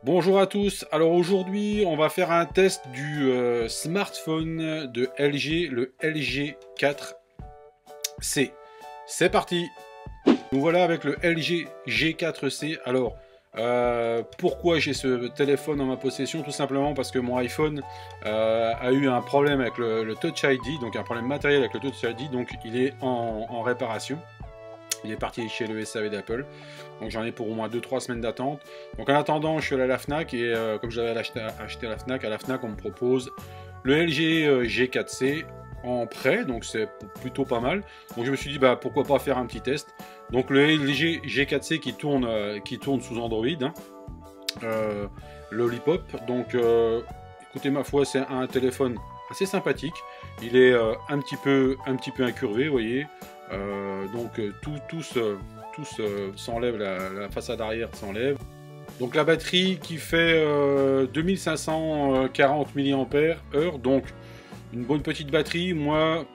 Bonjour à tous, alors aujourd'hui on va faire un test du smartphone de LG, le LG 4C. C'est parti. Nous voilà avec le LG G4C. Alors pourquoi j'ai ce téléphone en ma possession? Tout simplement parce que mon iPhone a eu un problème avec le Touch ID, donc un problème matériel avec le Touch ID, donc il est en réparation. Il est parti chez le SAV d'Apple. Donc j'en ai pour au moins 2-3 semaines d'attente. Donc en attendant, je suis allé à la FNAC et comme je l'avais acheté à la FNAC, on me propose le LG G4C en prêt. Donc c'est plutôt pas mal. Donc je me suis dit, bah, pourquoi pas faire un petit test. Donc le LG G4C qui tourne sous Android. Hein, Lollipop. Donc écoutez, ma foi, c'est un téléphone assez sympathique. Il est un petit peu incurvé, vous voyez. Donc tout s'enlève, la façade arrière s'enlève. Donc la batterie qui fait 2540 mAh, donc une bonne petite batterie. Moi,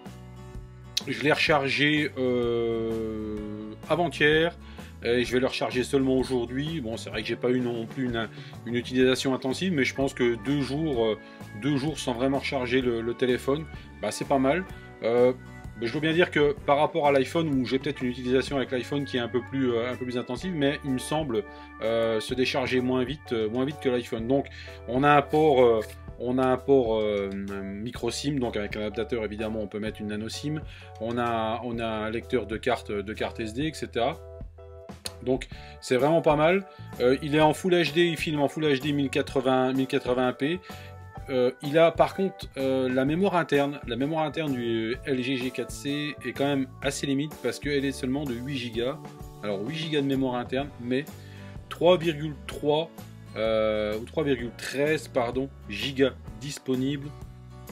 je l'ai rechargé avant-hier. Et je vais le recharger seulement aujourd'hui. Bon, c'est vrai que j'ai pas eu non plus une utilisation intensive, mais je pense que 2 jours sans vraiment recharger le téléphone, bah, c'est pas mal. Je dois bien dire que par rapport à l'iPhone, où j'ai peut-être une utilisation avec l'iPhone qui est un peu plus intensive, mais il me semble se décharger moins vite que l'iPhone. Donc on a un port, micro SIM, donc avec un adaptateur évidemment on peut mettre une nano SIM. On a un lecteur de carte SD, etc. Donc c'est vraiment pas mal. Il est en Full HD, il filme en Full HD 1080p. Il a par contre la mémoire interne. La mémoire interne du LG G4C est quand même assez limite parce qu'elle est seulement de 8 Go. Alors 8 Go de mémoire interne, mais 3,3 ou 3,13 pardon, Go disponible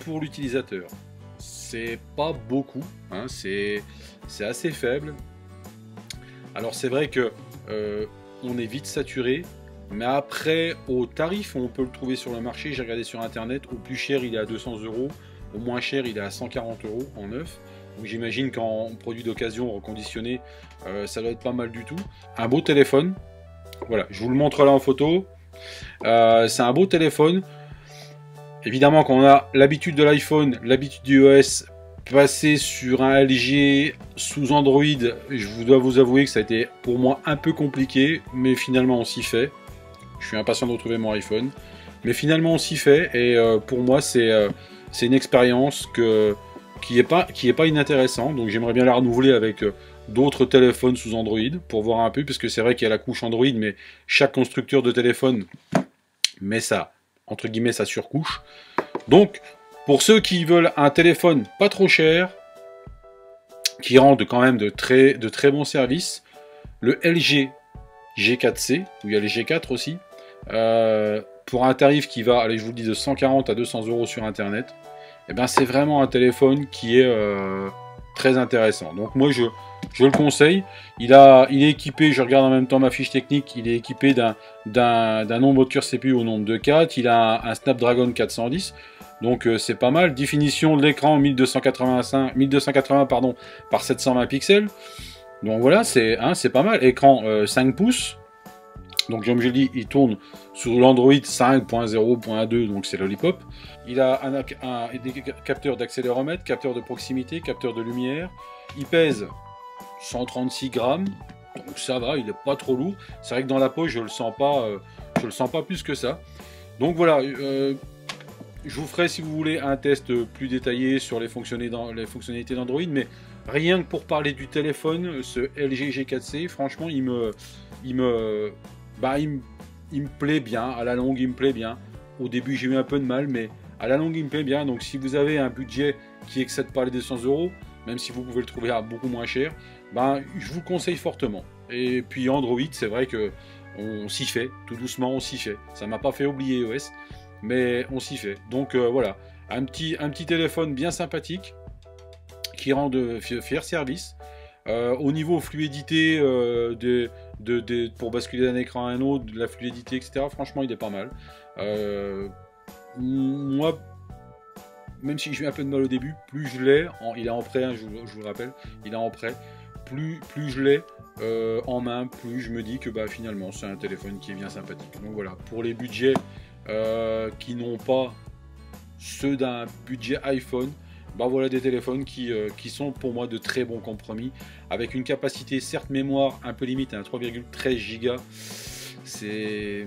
pour l'utilisateur. C'est pas beaucoup, hein, c'est assez faible. Alors c'est vrai que on est vite saturé. Mais après, au tarif, on peut le trouver sur le marché. J'ai regardé sur internet. Au plus cher, il est à 200 €. Au moins cher, il est à 140 € en neuf. Donc j'imagine qu'en produit d'occasion reconditionné, ça doit être pas mal du tout. Un beau téléphone. Voilà, je vous le montre là en photo. C'est un beau téléphone. Évidemment, quand on a l'habitude de l'iPhone, l'habitude du iOS, passer sur un LG sous Android, je dois vous avouer que ça a été pour moi un peu compliqué. Mais finalement, on s'y fait. Je suis impatient de retrouver mon iPhone. Mais finalement, on s'y fait. Et pour moi, c'est une expérience qui est pas inintéressante. Donc j'aimerais bien la renouveler avec d'autres téléphones sous Android pour voir un peu. Parce que c'est vrai qu'il y a la couche Android, mais chaque constructeur de téléphone met ça, entre guillemets, sa surcouche. Donc, pour ceux qui veulent un téléphone pas trop cher, qui rende quand même de très bons services, le LG G4C, où il y a les G4 aussi, pour un tarif qui va, allez, je vous le dis, de 140 à 200 € sur internet, et ben c'est vraiment un téléphone qui est très intéressant. Donc moi je le conseille. Il est équipé, je regarde en même temps ma fiche technique, il est équipé d'un nombre de cœur CPU au nombre de 4, il a un Snapdragon 410, donc c'est pas mal. Définition de l'écran 1280 pardon, par 720 pixels. Donc voilà, c'est pas mal. Écran 5 pouces. Donc comme je l'ai dit, il tourne sur l'Android 5.0.2, donc c'est Lollipop. Il a des capteurs d'accéléromètre, capteur de proximité, capteur de lumière. Il pèse 136 grammes, donc ça va, il n'est pas trop lourd. C'est vrai que dans la poche, je le sens pas plus que ça. Donc voilà, je vous ferai, si vous voulez, un test plus détaillé sur les fonctionnalités d'Android, mais rien que pour parler du téléphone, ce LG G4C, franchement, il me plaît bien. À la longue, il me plaît bien. Au début, j'ai eu un peu de mal, mais à la longue, il me plaît bien. Donc, si vous avez un budget qui excède pas les 200 €, même si vous pouvez le trouver à beaucoup moins cher, je vous le conseille fortement. Et puis Android, c'est vrai que on s'y fait, tout doucement, on s'y fait. Ça m'a pas fait oublier iOS, mais on s'y fait. Donc voilà, un petit téléphone bien sympathique qui rend de fiers services. Au niveau fluidité, pour basculer d'un écran à un autre, de la fluidité, etc., franchement, il est pas mal. Moi, même si j'ai eu un peu de mal au début, plus je l'ai, il est en prêt, hein, je vous le rappelle, il est en prêt, plus je l'ai, en main, plus je me dis que bah, finalement c'est un téléphone qui est bien sympathique. Donc voilà, pour les budgets qui n'ont pas ceux d'un budget iPhone, bah voilà des téléphones qui sont pour moi de très bons compromis, avec une capacité certes mémoire un peu limite à 3,13 Go, c'est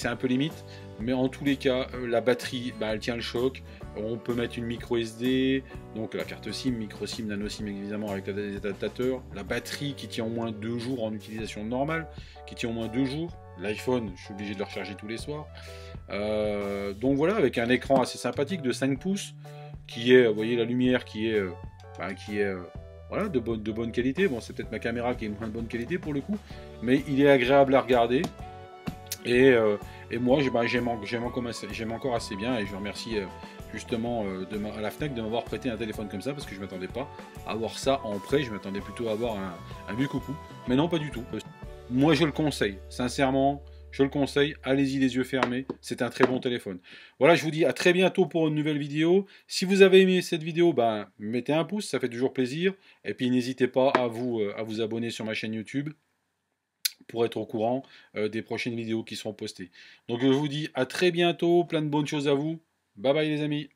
un peu limite, mais en tous les cas la batterie bah, elle tient le choc. On peut mettre une micro SD, donc la carte SIM, micro SIM, nano SIM évidemment avec les adaptateurs, la batterie qui tient au moins 2 jours en utilisation normale, qui tient au moins 2 jours. L'iPhone, je suis obligé de le recharger tous les soirs. Donc voilà, avec un écran assez sympathique de 5 pouces, qui est, vous voyez la lumière qui est, voilà, de bonne qualité. Bon, c'est peut-être ma caméra qui est moins de bonne qualité pour le coup, mais il est agréable à regarder. Et moi, j'aime encore assez bien, et je remercie justement à la Fnac de m'avoir prêté un téléphone comme ça, parce que je ne m'attendais pas à avoir ça en prêt, je m'attendais plutôt à avoir un vieux coucou, mais non, pas du tout. Moi, je le conseille, sincèrement, je le conseille, allez-y les yeux fermés, c'est un très bon téléphone. Voilà, je vous dis à très bientôt pour une nouvelle vidéo. Si vous avez aimé cette vidéo, ben, mettez un pouce, ça fait toujours plaisir, et puis n'hésitez pas à vous abonner sur ma chaîne YouTube pour être au courant des prochaines vidéos qui seront postées. Donc je vous dis à très bientôt, plein de bonnes choses à vous. Bye bye les amis.